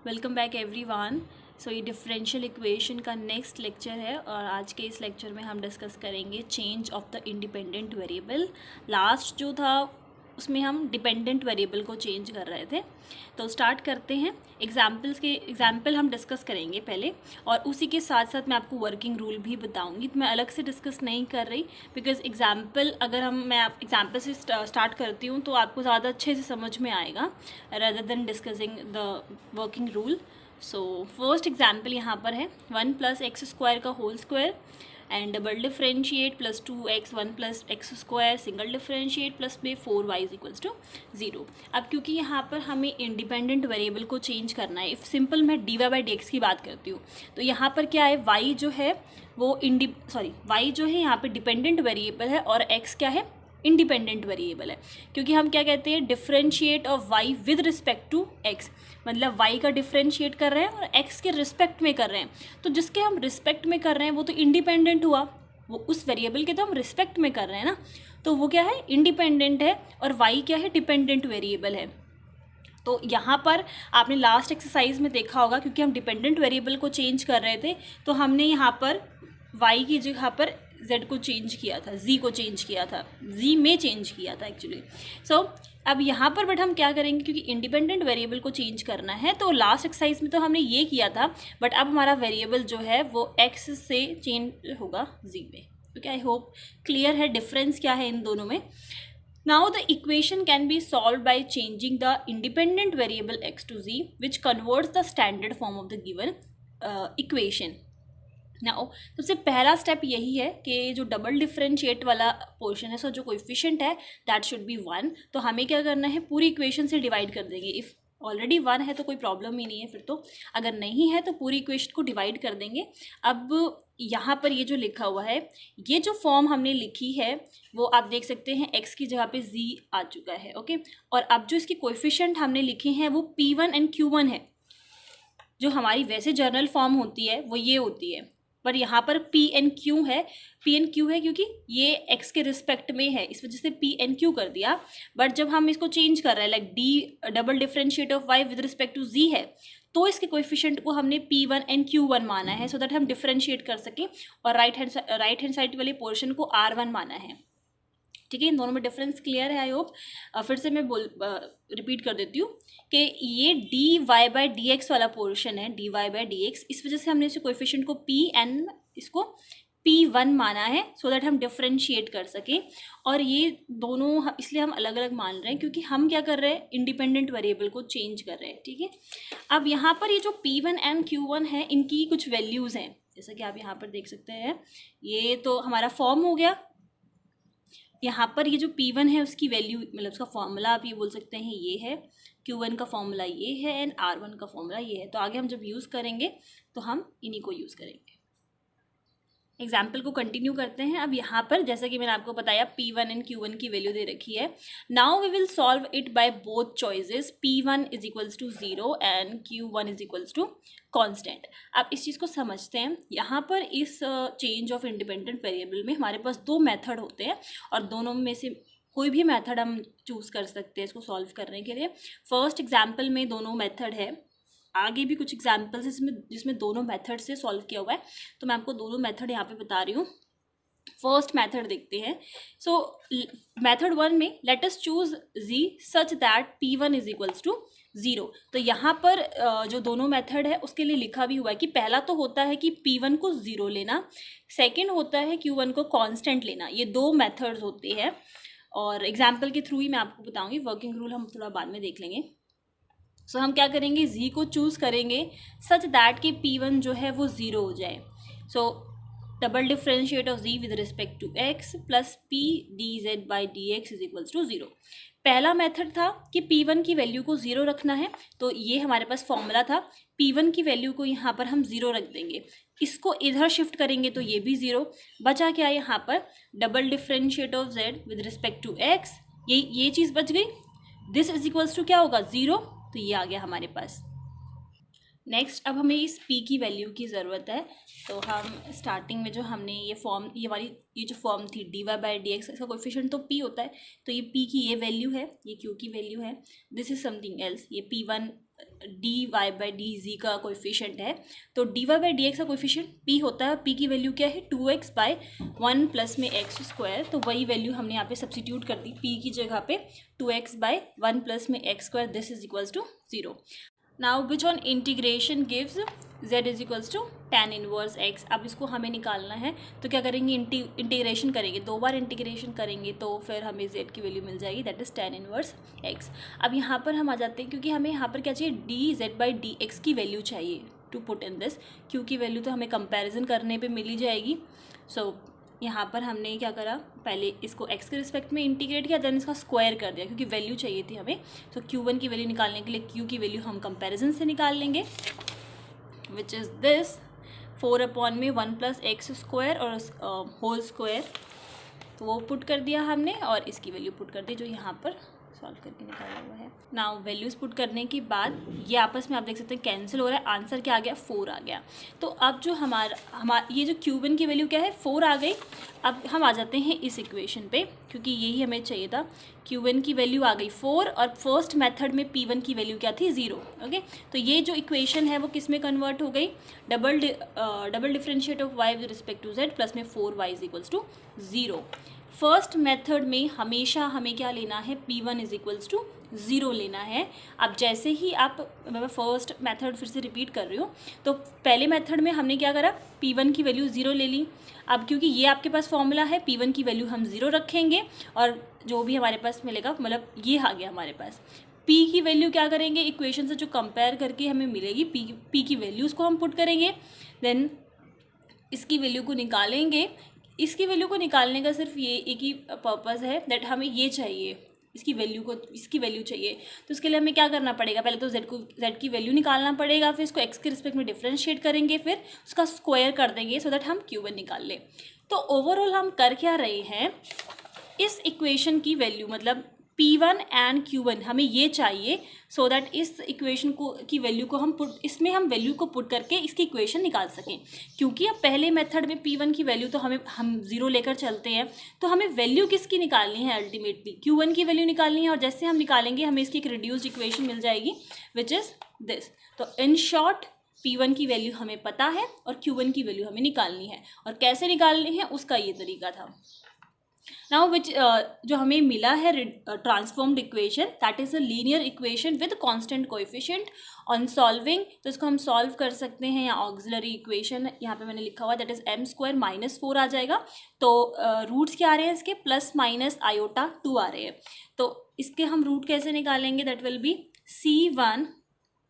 Welcome back everyone. So ये differential equation का next lecture है और आज के इस लेक्चर में हम डिस्कस करेंगे change of the independent variable. Last जो था उसमें हम डिपेंडेंट वेरिएबल को चेंज कर रहे थे। तो स्टार्ट करते हैं। एग्जाम्पल हम डिस्कस करेंगे पहले और उसी के साथ साथ मैं आपको वर्किंग रूल भी बताऊंगी। तो मैं अलग से डिस्कस नहीं कर रही बिकॉज मैं एग्जाम्पल से स्टार्ट करती हूँ तो आपको ज़्यादा अच्छे से समझ में आएगा rather then discussing the working rule. So first example यहाँ पर है 1 + x² का whole square and double differentiate +2x 1 + x², single differentiate +4y = 0। अब क्योंकि यहाँ पर हमें इंडिपेंडेंट वेरिएबल को चेंज करना है, इफ़ सिंपल मैं dy/dx की बात करती हूँ तो यहाँ पर क्या है, y जो है वो y जो है यहाँ पे डिपेंडेंट वेरिएबल है और x क्या है, इंडिपेंडेंट वेरिएबल है। क्योंकि हम क्या कहते हैं, differentiate of y with respect to x, मतलब y का डिफरेंशिएट कर रहे हैं और x के रिस्पेक्ट में कर रहे हैं। तो जिसके हम रिस्पेक्ट में कर रहे हैं वो तो इंडिपेंडेंट हुआ, वो उस वेरिएबल के तो हम रिस्पेक्ट में कर रहे हैं ना, तो वो क्या है, इंडिपेंडेंट है। और y क्या है, डिपेंडेंट वेरिएबल है। तो यहाँ पर आपने लास्ट एक्सरसाइज में देखा होगा, क्योंकि हम डिपेंडेंट वेरिएबल को चेंज कर रहे थे तो हमने यहाँ पर y की जगह पर z को चेंज किया था, z को चेंज किया था, z में चेंज किया था एक्चुअली। सो अब यहाँ पर बट हम क्या करेंगे, क्योंकि इंडिपेंडेंट वेरिएबल को चेंज करना है तो लास्ट एक्सरसाइज में तो हमने ये किया था, बट अब हमारा वेरिएबल जो है वो x से चेंज होगा z में। ओके, आई होप क्लियर है डिफरेंस क्या है इन दोनों में। Now the equation can be solved by changing the independent variable x to z, which converts the standard form of the given equation. Now सबसे पहला step यही है कि जो डबल डिफरेंशिएट वाला पोर्शन है, सो जो कोएफिशिएंट है दैट शुड बी 1। तो हमें क्या करना है, पूरी इक्वेशन से डिवाइड कर देंगे। इफ़ ऑलरेडी 1 है तो कोई प्रॉब्लम ही नहीं है फिर तो, अगर नहीं है तो पूरी इक्वेशन को डिवाइड कर देंगे। अब यहाँ पर ये जो लिखा हुआ है, ये जो फॉर्म हमने लिखी है वो आप देख सकते हैं x की जगह पे z आ चुका है। ओके, और अब जो इसकी कोएफिशिएंट हमने लिखे हैं वो p1 एंड q1 है। जो हमारी वैसे जर्नल फॉर्म होती है वो ये होती है, पर यहाँ पर पी एन क्यू है। क्योंकि ये x के रिस्पेक्ट में है, इस वजह से p/q कर दिया। बट जब हम इसको चेंज कर रहे हैं, like d double differentiate of y with respect to z है, तो इसके कोएफिशिएंट को हमने p1 एंड q1 माना है, सो दैट हम डिफरेंशिएट कर सकें। और राइट हैंड साइड वाले पोर्शन को r1 माना है। ठीक है, इन दोनों में डिफरेंस क्लियर है आई होप। फिर से मैं रिपीट कर देती हूँ कि ये dy/dx वाला पोर्शन है, dy/dx, इस वजह से हमने इसे कोएफिशिएंट को p इसको p1 माना है, सो दैट हम डिफरेंशिएट कर सकें। और ये दोनों इसलिए हम अलग अलग मान रहे हैं क्योंकि हम क्या कर रहे हैं, इंडिपेंडेंट वेरिएबल को चेंज कर रहे हैं। ठीक है, अब यहाँ पर ये जो p1 एंड q1 है, इनकी कुछ वैल्यूज़ हैं, जैसा कि आप यहाँ पर देख सकते हैं। ये तो हमारा फॉर्म हो गया। यहाँ पर ये जो P1 है उसकी वैल्यू, मतलब उसका फॉर्मूला आप ये बोल सकते हैं ये है, Q1 का फॉर्मूला ये है एंड R1 का फॉर्मूला ये है। तो आगे हम जब यूज़ करेंगे तो हम इन्हीं को यूज़ करेंगे। एग्जाम्पल को कंटिन्यू करते हैं। अब यहाँ पर जैसा कि मैंने आपको बताया P1 एंड Q1 की वैल्यू दे रखी है। Now we will solve it by both choices, P1 = 0 and Q1 = constant. अब इस चीज़ को समझते हैं। यहाँ पर इस चेंज ऑफ इंडिपेंडेंट वेरिएबल में हमारे पास दो मेथड होते हैं और दोनों में से कोई भी मेथड हम चूज़ कर सकते हैं इसको सॉल्व करने के लिए। फर्स्ट एग्जाम्पल में दोनों मेथड है, आगे भी कुछ एग्जाम्पल्स जिसमें दोनों मेथड से सॉल्व किया हुआ है, तो मैं आपको दोनों मेथड यहाँ पे बता रही हूँ। फर्स्ट मेथड देखते हैं। सो मेथड 1 में let us choose z such that p1 = 0। तो यहाँ पर जो दोनों मेथड है उसके लिए लिखा भी हुआ है कि पहला तो होता है कि p1 को 0 लेना, सेकेंड होता है q1 को कांस्टेंट लेना। ये दो मेथड्स होते हैं और एग्जाम्पल के थ्रू ही मैं आपको बताऊँगी। वर्किंग रूल हम थोड़ा बाद में देख लेंगे। सो हम क्या करेंगे, z को चूज़ करेंगे सच दैट कि p1 जो है वो 0 हो जाए। So double differentiate of z with respect to x plus p dz/dx = 0। पहला मेथड था कि p1 की वैल्यू को 0 रखना है, तो ये हमारे पास फॉर्मूला था। p1 की वैल्यू को यहाँ पर हम 0 रख देंगे, इसको इधर शिफ्ट करेंगे तो ये भी 0 बचा। क्या यहाँ पर double differentiate of z with respect to x, ये चीज़ बच गई। दिस = क्या होगा, 0, तो ये आ गया हमारे पास। नेक्स्ट अब हमें इस p की वैल्यू की ज़रूरत है, तो हम स्टार्टिंग में जो हमने ये जो फॉर्म थी dy/dx, इसका कोएफिशिएंट तो p होता है, तो ये p की ये वैल्यू है, ये q की वैल्यू है। दिस इज समथिंग एल्स, ये p1 D Y by D G का कोएफिशिएंट है, तो D Y by D X का कोएफिशिएंट पी होता है। पी की वैल्यू क्या है 2x बाई 1 प्लस में एक्स स्क्वायर, तो वही वैल्यू हमने यहाँ पे सब्सटीट्यूट कर दी पी की जगह पे 2x बाई 1 प्लस में X square, this is equals to 0। Now which on integration gives z is equals to tan inverse x। अब इसको हमें निकालना है, तो क्या करेंगे, इंटीग्रेशन करेंगे, 2 बार इंटीग्रेशन करेंगे तो फिर हमें z की वैल्यू मिल जाएगी, that is tan inverse x। अब यहाँ पर हम आ जाते हैं, क्योंकि हमें यहाँ पर क्या चाहिए, dz बाई डी एक्स की वैल्यू चाहिए to put in this. Q की वैल्यू तो हमें कंपेरिजन करने पे मिल ही जाएगी। सो यहाँ पर हमने क्या करा, पहले इसको x के रिस्पेक्ट में इंटीग्रेट किया, देन इसका स्क्वायर कर दिया, क्योंकि वैल्यू चाहिए थी हमें। तो q1 की वैल्यू निकालने के लिए q की वैल्यू हम कंपैरिजन से निकाल लेंगे, which is this 4/1 plus x square और होल स्क्वायर, तो वो पुट कर दिया हमने और इसकी वैल्यू पुट कर दी जो यहाँ पर सॉल्व करके निकाला हुआ है। नाउ वैल्यूज़ पुट करने के बाद ये आपस में आप देख सकते हैं कैंसिल हो रहा है, आंसर क्या आ गया, 4 आ गया। तो अब जो हमारा ये जो Q1 की वैल्यू क्या है, 4 आ गई। अब हम आ जाते हैं इस इक्वेशन पे, क्योंकि यही हमें चाहिए था। Q1 की वैल्यू आ गई 4 और फर्स्ट मेथड में P1 की वैल्यू क्या थी, 0। ओके, तो ये जो इक्वेशन है वो किस में कन्वर्ट हो गई, double differentiate of y with respect to z plus में 4y is equals to 0। First method में हमेशा हमें क्या लेना है, P1 इज इक्वल्स टू 0 लेना है। अब जैसे ही आप, मैं फर्स्ट मेथड फिर से रिपीट कर रही हूँ, तो पहले मेथड में हमने क्या करा, P1 की वैल्यू 0 ले ली। अब क्योंकि ये आपके पास फॉर्मूला है, P1 की वैल्यू हम 0 रखेंगे और जो भी हमारे पास मिलेगा, मतलब ये आ गया हमारे पास। P की वैल्यू क्या करेंगे, इक्वेशन से जो कंपेयर करके हमें मिलेगी P की वैल्यूज़ को हम पुट करेंगे, देन इसकी वैल्यू को निकालेंगे। इसकी वैल्यू को निकालने का सिर्फ ये एक ही पर्पज़ है, दैट हमें ये चाहिए, इसकी वैल्यू चाहिए। तो उसके लिए हमें क्या करना पड़ेगा, पहले तो z की वैल्यू निकालना पड़ेगा, फिर इसको x के रिस्पेक्ट में डिफरेंशिएट करेंगे, फिर उसका स्क्वायर कर देंगे सो दैट हम Q1 निकाल लें। तो ओवरऑल हम कर क्या रहे हैं, इस इक्वेशन की वैल्यू मतलब P1 एंड Q1 हमें ये चाहिए, सो दैट इस इक्वेशन की वैल्यू को हम इसमें हम वैल्यू को पुट करके इसकी इक्वेशन निकाल सकें। क्योंकि अब पहले मेथड में P1 की वैल्यू तो हम 0 लेकर चलते हैं, तो हमें वैल्यू किसकी निकालनी है, अल्टीमेटली Q1 की वैल्यू निकालनी है। और जैसे हम निकालेंगे हमें इसकी एक रिड्यूस्ड इक्वेशन मिल जाएगी, विच इज़ दिस। तो इन शॉर्ट P1 की वैल्यू हमें पता है और Q1 की वैल्यू हमें निकालनी है, और कैसे निकालनी है उसका ये तरीका था। नाउ विच जो हमें मिला है transformed equation, that is a linear equation with constant coefficient. On solving तो इसको हम सॉल्व कर सकते हैं, या ऑक्सिलरी इक्वेशन यहाँ पे मैंने लिखा हुआ दैट इज़ m² - 4 आ जाएगा। तो रूट्स क्या आ रहे हैं इसके, प्लस माइनस आयोटा 2 आ रहे हैं। तो इसके हम रूट कैसे निकालेंगे, that will be C1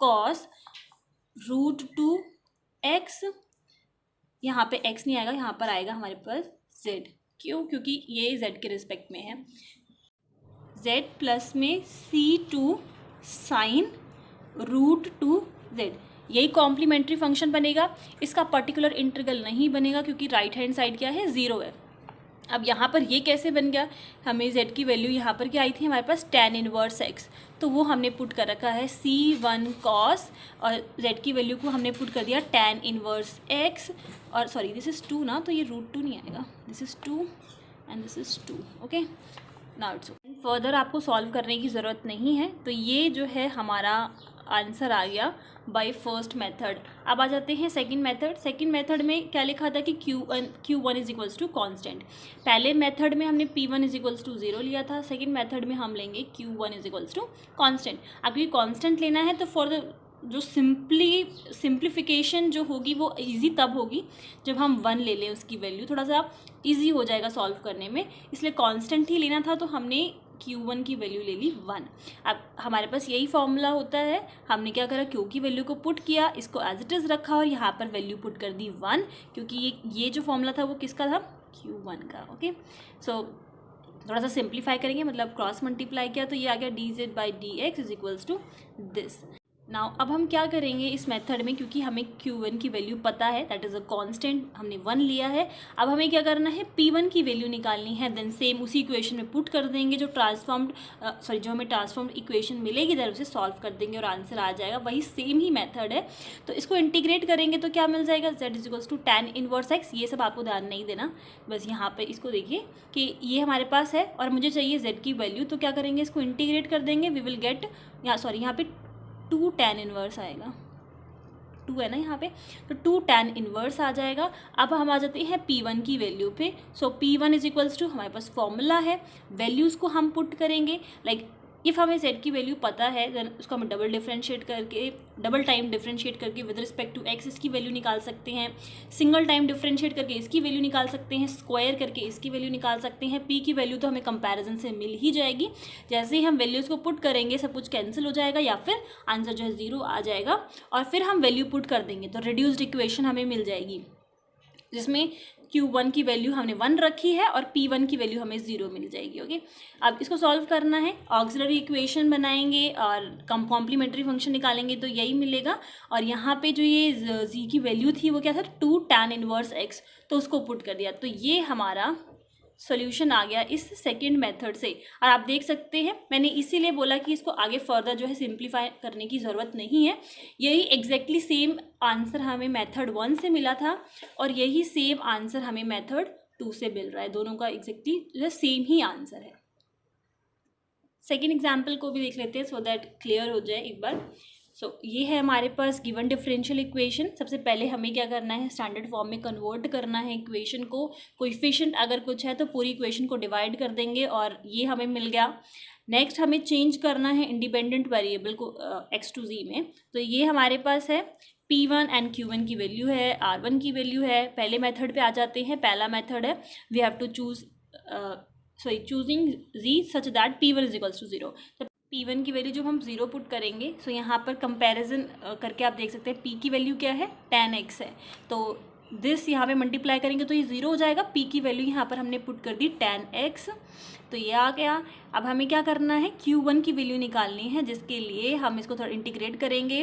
cos √2x, यहाँ पे x नहीं आएगा, यहाँ पर आएगा हमारे पास z। क्यों, क्योंकि ये z के रिस्पेक्ट में है, z प्लस में C2 sin √2z, यही कॉम्प्लीमेंट्री फंक्शन बनेगा। इसका पर्टिकुलर इंटीग्रल नहीं बनेगा क्योंकि राइट हैंड साइड क्या है, 0 है। अब यहाँ पर ये कैसे बन गया, हमें z की वैल्यू यहाँ पर क्या आई थी हमारे पास, tan इनवर्स x, तो वो हमने पुट कर रखा है C1 cos, और z की वैल्यू को हमने पुट कर दिया tan इनवर्स x, और सॉरी दिस इज़ 2 ना, तो ये √2 नहीं आएगा, this is 2 and this is 2। Okay, now it's further आपको सॉल्व करने की ज़रूरत नहीं है। तो ये जो है हमारा आंसर आ गया बाय फर्स्ट मेथड। अब आ जाते हैं सेकंड मेथड। सेकंड मेथड में क्या लिखा था कि Q1 is equals to constant. पहले मेथड में हमने P1 इज इक्वल्स टू 0 लिया था, सेकंड मेथड में हम लेंगे Q1 is equals to constant. अब ये कॉन्स्टेंट लेना है तो फॉर द जो सिंप्लीफिकेशन जो होगी वो इजी तब होगी जब हम 1 ले लें उसकी वैल्यू, थोड़ा सा इजी हो जाएगा सॉल्व करने में, इसलिए कांस्टेंट ही लेना था। तो हमने Q1 की वैल्यू ले ली 1। अब हमारे पास यही फॉर्मूला होता है, हमने क्या करा, Q की वैल्यू को पुट किया, इसको एज इट इज़ रखा और यहाँ पर वैल्यू पुट कर दी 1, क्योंकि ये जो फॉर्मूला था वो किसका था, Q1 का। ओके, सो थोड़ा सा सिंप्लीफाई करेंगे, मतलब क्रॉस मल्टीप्लाई किया तो ये आ गया dz by dx is equals to this. Now अब हम क्या करेंगे इस मेथड में, क्योंकि हमें Q1 की वैल्यू पता है, दैट इज़ अ कांस्टेंट, हमने 1 लिया है। अब हमें क्या करना है, P1 की वैल्यू निकालनी है, देन सेम उसी इक्वेशन में पुट कर देंगे, जो जो हमें ट्रांसफॉर्म्ड इक्वेशन मिलेगी देन उसे सॉल्व कर देंगे और आंसर आ जाएगा। वही सेम ही मेथड है। तो इसको इंटीग्रेट करेंगे तो क्या मिल जाएगा, z is equals to tan inverse x। ये सब आपको ध्यान नहीं देना, बस यहाँ पे इसको देखिए कि ये हमारे पास है और मुझे चाहिए z की वैल्यू, तो क्या करेंगे, इसको इंटीग्रेट कर देंगे, वी विल गेट यहाँ पे 2 tan इनवर्स आएगा, 2 है ना यहाँ पे, तो 2 tan इनवर्स आ जाएगा। अब हम आ जाते हैं P1 की वैल्यू पे। सो P1 इज इक्वल्स टू, हमारे पास फॉर्मूला है, वैल्यूज़ को हम पुट करेंगे। लाइक इफ़ हमें z की वैल्यू पता है देन उसको हम डबल टाइम डिफरेंशिएट करके विद रिस्पेक्ट टू x इसकी वैल्यू निकाल सकते हैं, सिंगल टाइम डिफरेंशिएट करके इसकी वैल्यू निकाल सकते हैं, स्क्वायर करके इसकी वैल्यू निकाल सकते हैं। p की वैल्यू तो हमें कंपैरिजन से मिल ही जाएगी। जैसे ही हम वैल्यूज़ को पुट करेंगे सब कुछ कैंसिल हो जाएगा या फिर आंसर जो है 0 आ जाएगा, और फिर हम वैल्यू पुट कर देंगे तो रिड्यूस्ड इक्वेशन हमें मिल जाएगी, जिसमें Q1 की वैल्यू हमने 1 रखी है और P1 की वैल्यू हमें 0 मिल जाएगी। ओके, अब इसको सॉल्व करना है, ऑक्सिलरी इक्वेशन बनाएंगे और कॉम्प्लीमेंट्री फंक्शन निकालेंगे तो यही मिलेगा। और यहाँ पे जो ये z की वैल्यू थी वो क्या था, 2 tan इनवर्स x, तो उसको पुट कर दिया, तो ये हमारा सॉल्यूशन आ गया इस सेकंड मेथड से। और आप देख सकते हैं मैंने इसीलिए बोला कि इसको आगे फर्दर जो है सिंप्लीफाई करने की ज़रूरत नहीं है, यही एग्जैक्टली सेम आंसर हमें मेथड 1 से मिला था और यही सेम आंसर हमें मेथड 2 से मिल रहा है, दोनों का एग्जैक्टली जो सेम ही आंसर है। सेकेंड एग्जाम्पल को भी देख लेते हैं सो दैट क्लियर हो जाए एक बार। सो ये है हमारे पास गिवन डिफरेंशियल इक्वेशन। सबसे पहले हमें क्या करना है, स्टैंडर्ड फॉर्म में कन्वर्ट करना है इक्वेशन को। कोएफिशिएंट अगर कुछ है तो पूरी इक्वेशन को डिवाइड कर देंगे और ये हमें मिल गया। नेक्स्ट हमें चेंज करना है इंडिपेंडेंट वेरिएबल को x to z में, तो ये हमारे पास है P1 एंड Q1 की वैल्यू है, R1 की वैल्यू है। पहले मेथड पे आ जाते हैं, पहला मेथड है we have to choosing z such that P1 is equals to 0। तो P1 की वैल्यू जो हम 0 पुट करेंगे, सो यहाँ पर कंपैरिजन करके आप देख सकते हैं P की वैल्यू क्या है, tan x है, तो दिस यहाँ पे मल्टीप्लाई करेंगे तो ये 0 हो जाएगा। P की वैल्यू यहाँ पर हमने पुट कर दी tan x, तो ये आ गया। अब हमें क्या करना है, Q1 की वैल्यू निकालनी है, जिसके लिए हम इसको थोड़ा इंटीग्रेट करेंगे,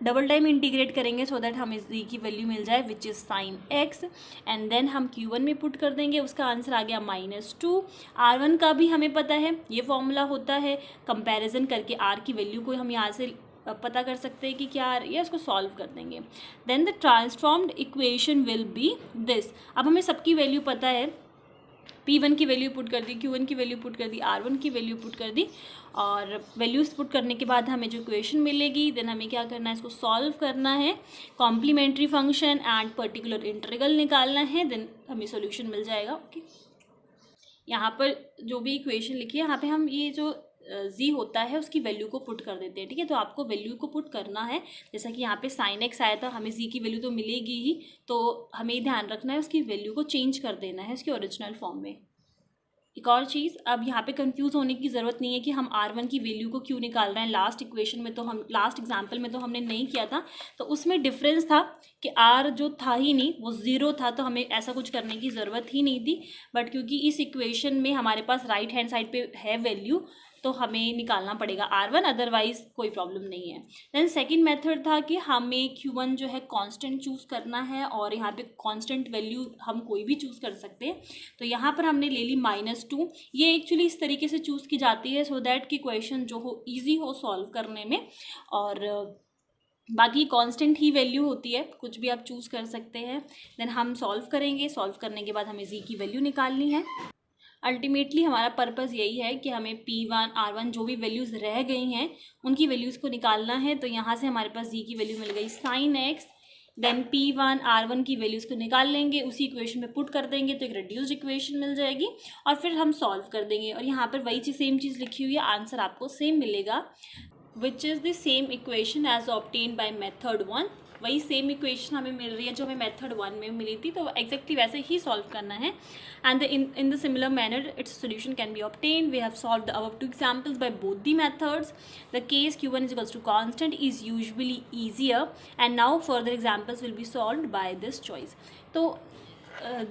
डबल टाइम इंटीग्रेट करेंगे सो दैट हमें z की वैल्यू मिल जाए which is sin x, and then हम Q1 में पुट कर देंगे, उसका आंसर आ गया -2। R1 का भी हमें पता है, ये फॉर्मूला होता है, कंपैरिजन करके R की वैल्यू को हम यहाँ से पता कर सकते हैं कि क्या आ रही है, उसको सॉल्व कर देंगे। Then the transformed equation will be this. अब हमें सबकी वैल्यू पता है, P1 की वैल्यू पुट कर दी, Q1 की वैल्यू पुट कर दी, R1 की वैल्यू पुट कर दी, और वैल्यूज़ पुट करने के बाद हमें जो इक्वेशन मिलेगी देन हमें क्या करना है, इसको सॉल्व करना है, complementary function and particular integral निकालना है, देन हमें सॉल्यूशन मिल जाएगा। ओके, यहाँ पर जो भी इक्वेशन लिखी है यहाँ पे हम ये जो z होता है उसकी वैल्यू को पुट कर देते हैं। ठीक है, तो आपको वैल्यू को पुट करना है, जैसा कि यहाँ पे sin x आया था, हमें z की वैल्यू तो मिलेगी ही, तो हमें ध्यान रखना है उसकी वैल्यू को चेंज कर देना है उसके ओरिजिनल फॉर्म में। एक और चीज़, अब यहाँ पे कंफ्यूज होने की ज़रूरत नहीं है कि हम R1 की वैल्यू को क्यों निकाल रहे हैं। लास्ट इक्वेशन में तो हम लास्ट एग्जाम्पल में तो हमने नहीं किया था, तो उसमें डिफरेंस था कि R जो था ही नहीं वो 0 था, तो हमें ऐसा कुछ करने की ज़रूरत ही नहीं थी। बट क्योंकि इस इक्वेशन में हमारे पास राइट हैंड साइड पे है वैल्यू, तो हमें निकालना पड़ेगा R1, अदरवाइज कोई प्रॉब्लम नहीं है। देन सेकंड मेथड था कि हमें Q1 जो है कांस्टेंट चूज़ करना है, और यहाँ पे कांस्टेंट वैल्यू हम कोई भी चूज़ कर सकते हैं। तो यहाँ पर हमने ले ली -2। ये एक्चुअली इस तरीके से चूज़ की जाती है सो दैट कि क्वेश्चन जो हो ईजी हो सॉल्व करने में, और बाकी कांस्टेंट ही वैल्यू होती है, कुछ भी आप चूज़ कर सकते हैं। देन हम सॉल्व करेंगे, सॉल्व करने के बाद हमें z की वैल्यू निकालनी है। अल्टीमेटली हमारा पर्पज़ यही है कि हमें P1 R1 जो भी वैल्यूज़ रह गई हैं उनकी वैल्यूज़ को निकालना है। तो यहाँ से हमारे पास z की वैल्यू मिल गई sin x, then P1 R1 की वैल्यूज़ को निकाल लेंगे, उसी इक्वेशन में पुट कर देंगे तो एक रिड्यूस्ड इक्वेशन मिल जाएगी, और फिर हम सॉल्व कर देंगे। और यहाँ पर वही चीज़ सेम चीज़ लिखी हुई है, आंसर आपको सेम मिलेगा, which is the same equation as obtain by method 1। वही सेम इक्वेशन हमें मिल रही है जो हमें मेथड 1 में मिली थी, तो एग्जैक्टली वैसे ही सॉल्व करना है। And in the similar manner its solution can be obtain. We have solve the above 2 examples by both the methods. The case Q1 is equals to constant is usually easier, and now further examples will be solved by this choice. तो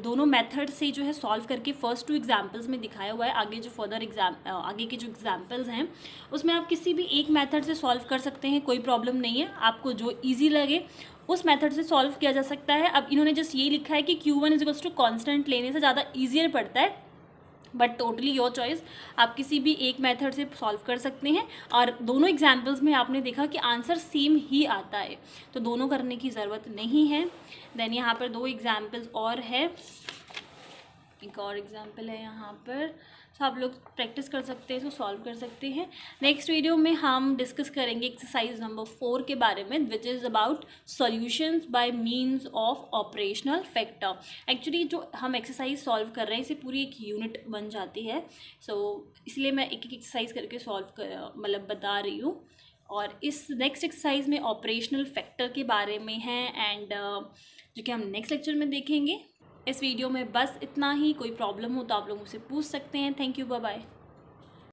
दोनों method से जो है solve करके first 2 examples में दिखाया हुआ है। आगे जो फर्दर आगे के जो एग्जाम्पल्स हैं उसमें आप किसी भी एक मेथड से सॉल्व कर सकते हैं, कोई प्रॉब्लम नहीं है। आपको जो इजी लगे उस मेथड से सॉल्व किया जा सकता है। अब इन्होंने जस्ट ये लिखा है कि Q1 is equals to constant लेने से ज़्यादा ईजियर पड़ता है, बट टोटली योर चॉइस, आप किसी भी एक मेथड से सॉल्व कर सकते हैं। और दोनों एग्जाम्पल्स में आपने देखा कि आंसर सेम ही आता है, तो दोनों करने की ज़रूरत नहीं है। देन यहाँ पर 2 एग्जाम्पल्स और है, एक और एग्जाम्पल है यहाँ पर। तो आप लोग प्रैक्टिस कर सकते हैं, इसको सॉल्व कर सकते हैं। नेक्स्ट वीडियो में हम डिस्कस करेंगे एक्सरसाइज नंबर 4 के बारे में, which is about solutions by means of operational factor. Actually जो हम एक्सरसाइज सॉल्व कर रहे हैं इसे पूरी एक यूनिट बन जाती है, इसलिए मैं एक एक एक्सरसाइज करके मतलब बता रही हूँ। और इस नेक्स्ट एक्सरसाइज में ऑपरेशनल फैक्टर के बारे में है एंड जो कि हम नेक्स्ट लेक्चर में देखेंगे। इस वीडियो में बस इतना ही। कोई प्रॉब्लम हो तो आप लोग मुझसे पूछ सकते हैं। Thank you, bye bye.